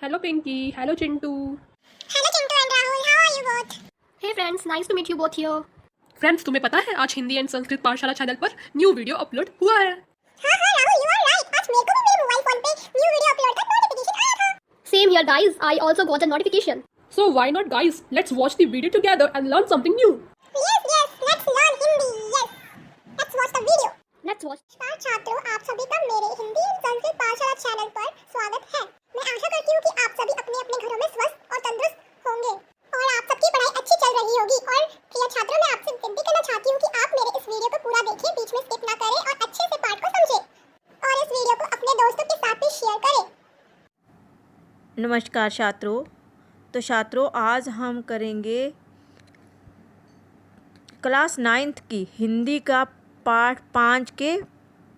Hello Pinky, hello Chintu. Hello Chintu and Rahul, how are you both? Hey friends, nice to meet you both here. Friends तुम्हें पता है आज Hindi and Sanskrit पाठशाला channel पर new video upload हुआ है। हाँ राहुल, you are right. आज मेरे को भी मेरे मोबाइल फोन पे न्यू वीडियो अपलोड का नोटिफिकेशन आया था। Same here guys, I also got a notification. So why not guys, let's watch the video together and learn something new. Yes, let's learn Hindi. Yes, let's watch the video. Let's watch. नमस्कार छात्रों, आप सभी का मेरे Hindi and Sanskrit पाठशाला channel पर स्वागत है। मैं आशा करती हूँ कि आप सभी अपने अपने घरों में स्वस्थ और तंदुरुस्त होंगे और आप सबकी पढ़ाई अच्छी चल रही होगी। और प्रिय छात्रों, मैं आपसे विनती करना चाहती हूँ कि आप मेरे इस वीडियो को पूरा देखें, बीच में स्किप ना करें और अच्छे से पाठ को समझें और इस वीडियो को अपने दोस्तों के साथ भी शेयर करें। नमस्कार छात्रों। तो छात्रों, आज हम करेंगे क्लास 9th की हिंदी का पाठ 5 के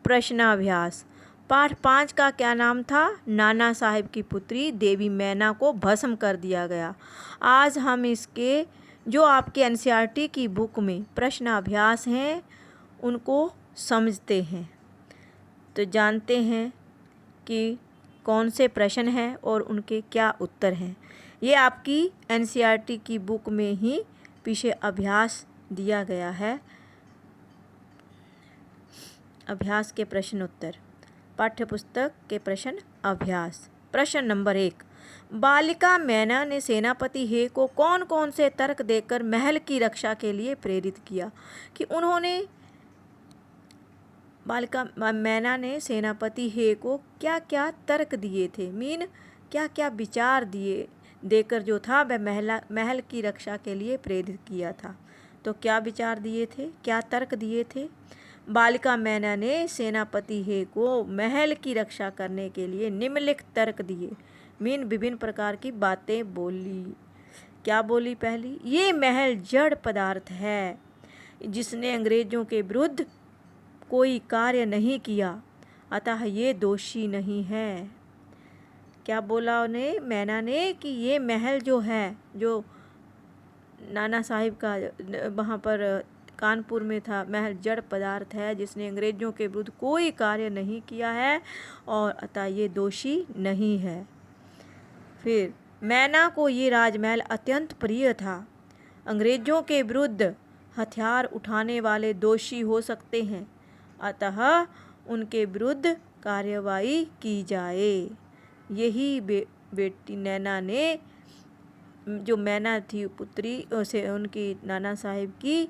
प्रश्नाभ्यास। पाठ 5 का क्या नाम था? नाना साहिब की पुत्री देवी मैना को भस्म कर दिया गया। आज हम इसके जो आपके एनसीईआरटी की बुक में प्रश्नाभ्यास हैं उनको समझते हैं। तो जानते हैं कि कौन से प्रश्न हैं और उनके क्या उत्तर हैं। ये आपकी एनसीईआरटी की बुक में ही पीछे अभ्यास दिया गया है। अभ्यास के प्रश्न उत्तर, पाठ्यपुस्तक के प्रश्न अभ्यास। प्रश्न नंबर 1, बालिका मैना ने सेनापति हे को कौन कौन से तर्क देकर महल की रक्षा के लिए प्रेरित किया? कि उन्होंने बालिका मैना ने सेनापति हे को क्या क्या तर्क दिए थे, मीन क्या क्या विचार दिए देकर जो था वह महल की रक्षा के लिए प्रेरित किया था। तो क्या विचार दिए थे, क्या तर्क दिए थे? बालिका मैना ने सेनापति हे को महल की रक्षा करने के लिए निम्नलिखित तर्क दिए, मीन विभिन्न प्रकार की बातें बोली। क्या बोली? पहली, ये महल जड़ पदार्थ है जिसने अंग्रेजों के विरुद्ध कोई कार्य नहीं किया, अतः ये दोषी नहीं है। क्या बोला उन्हें, मैना ने, कि ये महल जो है, जो नाना साहिब का वहाँ पर कानपुर में था, महल जड़ पदार्थ है जिसने अंग्रेजों के विरुद्ध कोई कार्य नहीं किया है और अतः ये दोषी नहीं है। फिर मैना को ये राजमहल अत्यंत प्रिय था। अंग्रेजों के विरुद्ध हथियार उठाने वाले दोषी हो सकते हैं, अतः उनके विरुद्ध कार्रवाई की जाए। यही बेटी नैना ने, जो मैना थी पुत्री से उनकी नाना साहिब की,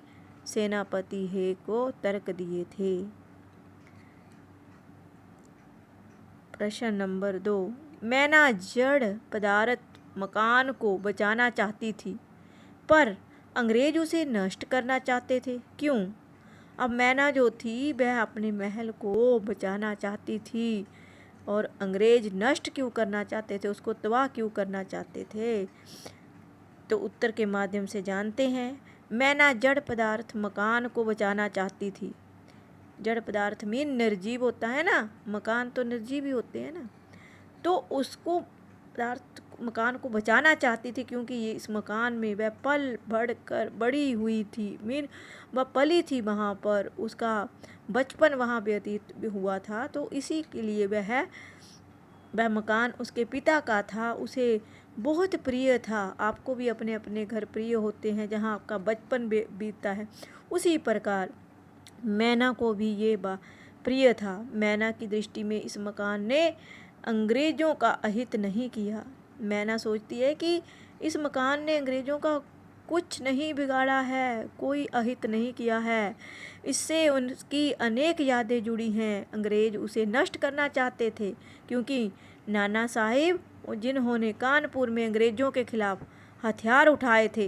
सेनापति हे को तर्क दिए थे। प्रश्न नंबर 2, मैना जड़ पदार्थ मकान को बचाना चाहती थी पर अंग्रेज उसे नष्ट करना चाहते थे, क्यों? अब मैना जो थी वह अपने महल को बचाना चाहती थी और अंग्रेज नष्ट क्यों करना चाहते थे, उसको तबाह क्यों करना चाहते थे? तो उत्तर के माध्यम से जानते हैं। मैना जड़ पदार्थ मकान को बचाना चाहती थी। जड़ पदार्थ मीन निर्जीव होता है ना, मकान तो निर्जीव ही होते हैं ना। तो उसको पदार्थ मकान को बचाना चाहती थी क्योंकि ये इस मकान में वह पल बढ़ कर बड़ी हुई थी, मीन वह पली थी वहाँ पर, उसका बचपन वहाँ व्यतीत हुआ था। तो इसी के लिए वह मकान उसके पिता का था, उसे बहुत प्रिय था। आपको भी अपने अपने घर प्रिय होते हैं जहाँ आपका बचपन बीतता है, उसी प्रकार मैना को भी ये प्रिय था। मैना की दृष्टि में इस मकान ने अंग्रेज़ों का अहित नहीं किया। मैना सोचती है कि इस मकान ने अंग्रेज़ों का कुछ नहीं बिगाड़ा है, कोई अहित नहीं किया है, इससे उनकी अनेक यादें जुड़ी हैं। अंग्रेज उसे नष्ट करना चाहते थे क्योंकि नाना साहिब, जिन्होंने कानपुर में अंग्रेज़ों के खिलाफ हथियार उठाए थे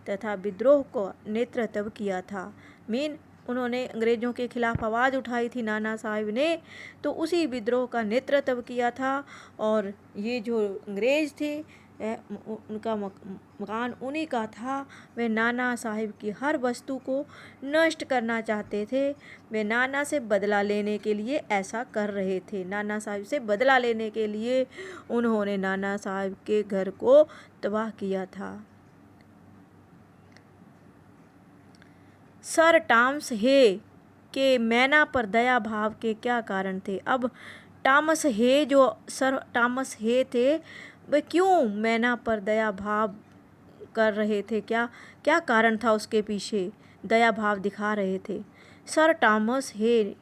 तथा विद्रोह को नेतृत्व किया था, मीन उन्होंने अंग्रेज़ों के खिलाफ आवाज़ उठाई थी नाना साहिब ने, तो उसी विद्रोह का नेतृत्व किया था। और ये जो अंग्रेज़ थे उनका मकान उन्हीं का था। वे नाना साहिब की हर वस्तु को नष्ट करना चाहते थे। वे नाना से बदला लेने के लिए ऐसा कर रहे थे। नाना साहिब से बदला लेने के लिए उन्होंने नाना साहिब के घर को तबाह किया था। सर टॉमस हे के मैना पर दया भाव के क्या कारण थे? अब टॉमस हे, जो सर टॉमस हे थे, वे क्यों मैना पर दया भाव कर रहे थे? क्या क्या कारण था उसके पीछे? दया भाव दिखा रहे थे। सर टॉमस हे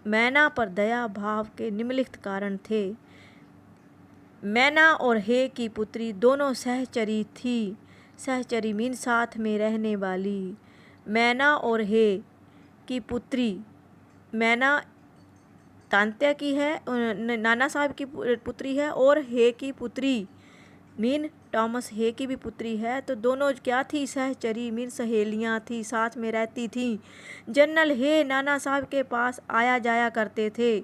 मैना पर दया भाव के निम्नलिखित कारण थे। मैना और हे की पुत्री दोनों सहचरी थी। सहचरी मीन साथ में रहने वाली। मैना और हे की पुत्री, मैना तांत्या की है, नाना साहब की पुत्री है, और हे की पुत्री मीन टॉमस हे की भी पुत्री है। तो दोनों क्या थी? सहचरी मीन सहेलियां थी, साथ में रहती थी। जनरल हे नाना साहब के पास आया जाया करते थे।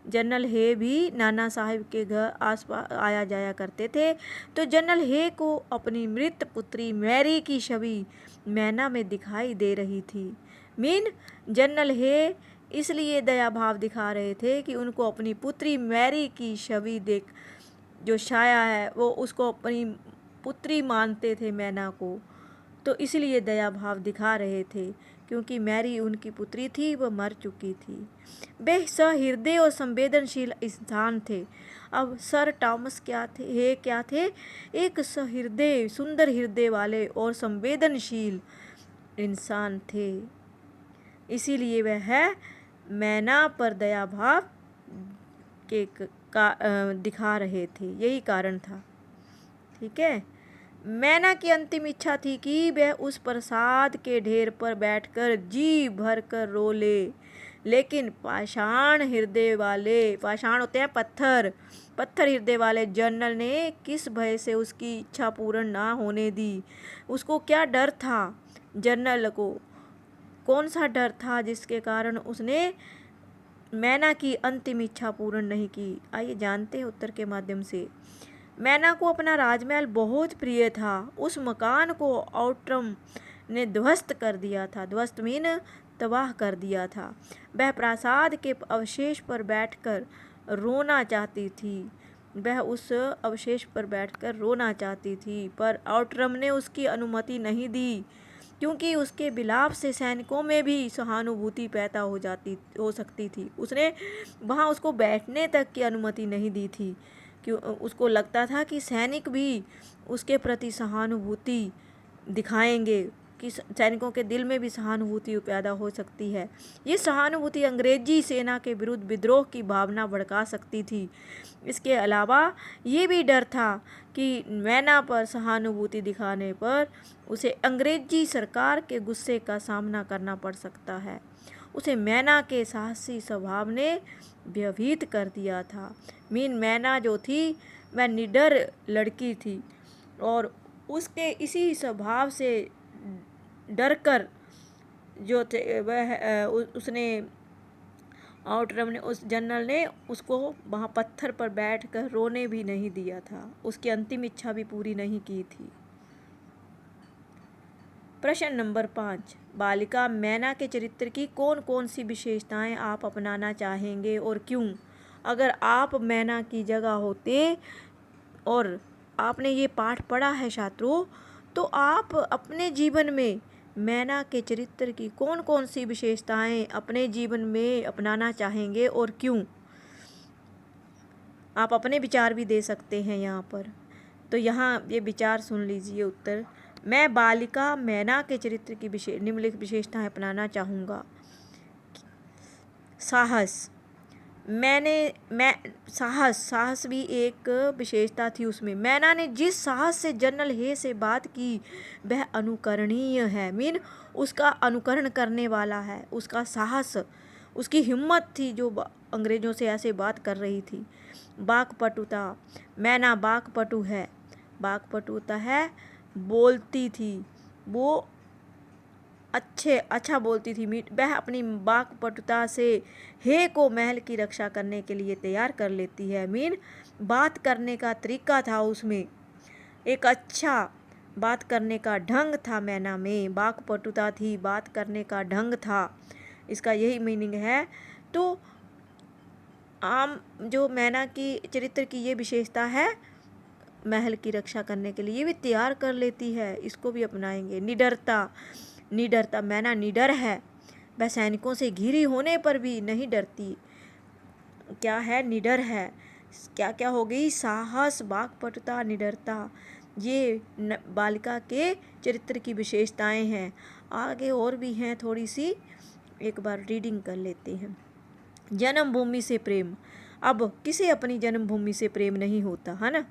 जनरल हे भी नाना साहब के घर आसपास आया जाया करते थे। तो जनरल हे को अपनी मृत पुत्री मैरी की छवि मैना में दिखाई दे रही थी। मीन जनरल हे इसलिए दया भाव दिखा रहे थे कि उनको अपनी पुत्री मैरी की छवि देख, जो छाया है वो उसको अपनी पुत्री मानते थे मैना को, तो इसलिए दया भाव दिखा रहे थे, क्योंकि मैरी उनकी पुत्री थी, वह मर चुकी थी। वे सहृदय और संवेदनशील इंसान थे। अब सर टॉमस क्या थे? हे क्या थे? एक सहृदय, सुंदर हृदय वाले और संवेदनशील इंसान थे। इसीलिए वह मैना पर दया भाव के दिखा रहे थे, यही कारण था। ठीक है। मैना की अंतिम इच्छा थी कि वह उस प्रसाद के ढेर पर बैठकर जी भर कर रो ले, लेकिन पाषाण हृदय वाले, पाषाण होते हैं पत्थर, पत्थर हृदय वाले जनरल ने किस भय से उसकी इच्छा पूर्ण ना होने दी? उसको क्या डर था? जनरल को कौन सा डर था जिसके कारण उसने मैना की अंतिम इच्छा पूर्ण नहीं की? आइए जानते हैं उत्तर के माध्यम से। मैना को अपना राजमहल बहुत प्रिय था। उस मकान को आउट्रम ने ध्वस्त कर दिया था। ध्वस्त मीन तबाह कर दिया था। वह प्रासाद के अवशेष पर बैठकर रोना चाहती थी। वह उस अवशेष पर बैठकर रोना चाहती थी, पर आउट्रम ने उसकी अनुमति नहीं दी, क्योंकि उसके विलाप से सैनिकों में भी सहानुभूति पैदा हो सकती थी। उसने वहाँ उसको बैठने तक की अनुमति नहीं दी थी, क्यों? उसको लगता था कि सैनिक भी उसके प्रति सहानुभूति दिखाएंगे, कि सैनिकों के दिल में भी सहानुभूति पैदा हो सकती है। ये सहानुभूति अंग्रेजी सेना के विरुद्ध विद्रोह की भावना भड़का सकती थी। इसके अलावा ये भी डर था कि मैना पर सहानुभूति दिखाने पर उसे अंग्रेजी सरकार के गुस्से का सामना करना पड़ सकता है। उसे मैना के साहसी स्वभाव ने भयभीत कर दिया था। मीन मैना जो थी वह निडर लड़की थी, और उसके इसी स्वभाव से डरकर जो थे वह उसने आउट्रम ने, उस जनरल ने उसको वहाँ पत्थर पर बैठकर रोने भी नहीं दिया था। उसकी अंतिम इच्छा भी पूरी नहीं की थी। प्रश्न नंबर 5, बालिका मैना के चरित्र की कौन कौन सी विशेषताएं आप अपनाना चाहेंगे और क्यों? अगर आप मैना की जगह होते और आपने ये पाठ पढ़ा है छात्रों, तो आप अपने जीवन में मैना के चरित्र की कौन कौन सी विशेषताएं अपने जीवन में अपनाना चाहेंगे और क्यों? आप अपने विचार भी दे सकते हैं यहाँ पर। तो यहाँ ये विचार सुन लीजिए उत्तर। मैं बालिका मैना के चरित्र की निम्नलिखित विशेषताएं अपनाना चाहूँगा। साहस, साहस भी एक विशेषता थी उसमें। मैना ने जिस साहस से जनरल हे से बात की वह अनुकरणीय है। मीन उसका अनुकरण करने वाला है। उसका साहस, उसकी हिम्मत थी जो अंग्रेज़ों से ऐसे बात कर रही थी। वाक्पटुता, मैना वाक्पटु है। वाक्पटुता है, बोलती थी, वो अच्छा बोलती थी। वह अपनी वाक्पटुता से हे को महल की रक्षा करने के लिए तैयार कर लेती है। मीन बात करने का तरीका था उसमें, एक अच्छा बात करने का ढंग था मैना में। वाक्पटुता थी, बात करने का ढंग था, इसका यही मीनिंग है। तो आम जो मैना की चरित्र की ये विशेषता है, महल की रक्षा करने के लिए भी तैयार कर लेती है, इसको भी अपनाएंगे। निडरता, मैना निडर है। वह सैनिकों से घिरी होने पर भी नहीं डरती। क्या है, निडर है। क्या क्या हो गई, साहस, वाक्पटुता, निडरता, ये बालिका के चरित्र की विशेषताएं हैं। आगे और भी हैं थोड़ी सी, एक बार रीडिंग कर लेते हैं। जन्मभूमि से प्रेम। अब किसे अपनी जन्मभूमि से प्रेम नहीं होता, है ना।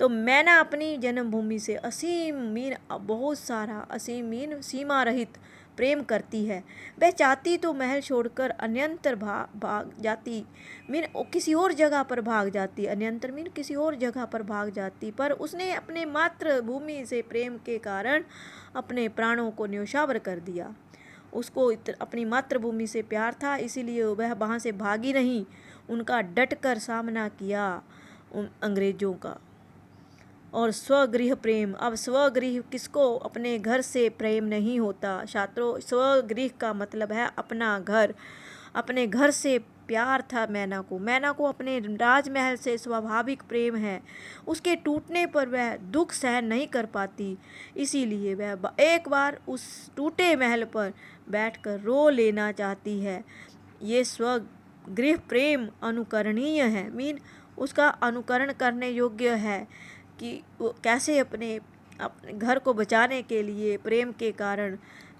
तो मैना अपनी जन्मभूमि से असीम मीन, बहुत सारा, असीम मीन सीमा रहित प्रेम करती है। वह चाहती तो महल छोड़कर अन्यंतर भाग जाती, मीन किसी और जगह पर भाग जाती, अन्यंतर मीन किसी और जगह पर भाग जाती, पर उसने अपने मातृभूमि से प्रेम के कारण अपने प्राणों को न्योछावर कर दिया। उसको अपनी मातृभूमि से प्यार था, इसीलिए वह वहाँ से भागी नहीं, उनका डटकर सामना किया उन अंग्रेजों का। और स्वगृह प्रेम। अब स्वगृह किसको, अपने घर से प्रेम नहीं होता छात्रों। स्वगृह का मतलब है अपना घर, अपने घर से प्यार था मैना को। मैना को अपने राजमहल से स्वाभाविक प्रेम है, उसके टूटने पर वह दुख सहन नहीं कर पाती, इसीलिए वह एक बार उस टूटे महल पर बैठकर रो लेना चाहती है। ये स्वगृह प्रेम अनुकरणीय है, मीन उसका अनुकरण करने योग्य है कि वो कैसे अपने घर को बचाने के लिए प्रेम के कारण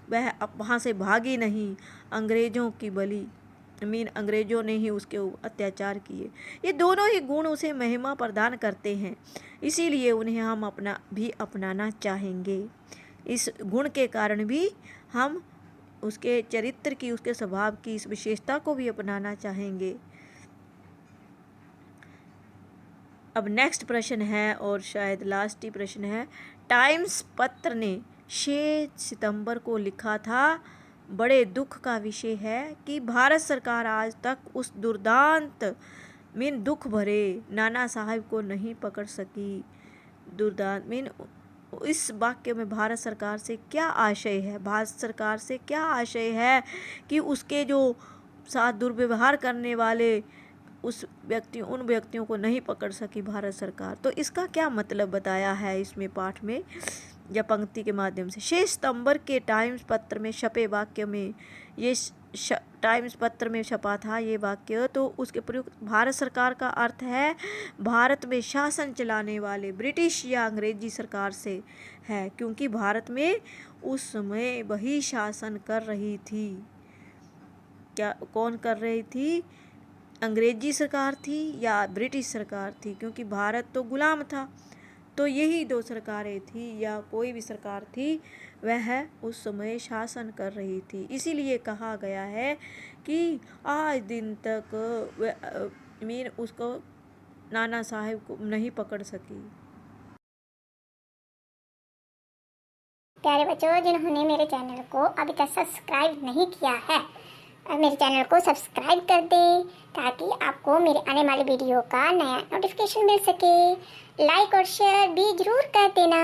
वह वहाँ से भागी नहीं, अंग्रेज़ों की बलि, मीन अंग्रेज़ों ने ही उसके अत्याचार किए। ये दोनों ही गुण उसे महिमा प्रदान करते हैं, इसीलिए उन्हें हम अपनाना चाहेंगे। इस गुण के कारण भी हम उसके चरित्र की, उसके स्वभाव की इस विशेषता को भी अपनाना चाहेंगे। अब नेक्स्ट प्रश्न है, और शायद लास्ट ही प्रश्न है। टाइम्स पत्र ने 6 सितंबर को लिखा था, बड़े दुख का विषय है कि भारत सरकार आज तक उस दुर्दांत मीन दुख भरे नाना साहब को नहीं पकड़ सकी। दुर्दांत मीन इस वाक्य में भारत सरकार से क्या आशय है, भारत सरकार से क्या आशय है कि उसके जो साथ दुर्व्यवहार करने वाले उन व्यक्तियों को नहीं पकड़ सकी भारत सरकार। तो इसका क्या मतलब बताया है इसमें पाठ में या पंक्ति के माध्यम से। 6 सितंबर के टाइम्स पत्र में छपे वाक्य में, ये टाइम्स पत्र में छपा था ये वाक्य, तो उसके प्रयुक्त भारत सरकार का अर्थ है भारत में शासन चलाने वाले ब्रिटिश या अंग्रेजी सरकार से है, क्योंकि भारत में उस समय वही शासन कर रही थी। क्या, कौन कर रही थी, अंग्रेजी सरकार थी या ब्रिटिश सरकार थी, क्योंकि भारत तो गुलाम था। तो यही दो सरकारें थी या कोई भी सरकार थी, वह उस समय शासन कर रही थी, इसीलिए कहा गया है कि आज दिन तक मीन उसको नाना साहब को नहीं पकड़ सकी। प्यारे बच्चों, जिन्होंने मेरे चैनल को अभी तक सब्सक्राइब नहीं किया है, मेरे चैनल को सब्सक्राइब कर दें ताकि आपको मेरे आने वाले वीडियो का नया नोटिफिकेशन मिल सके। लाइक और शेयर भी जरूर कर देना।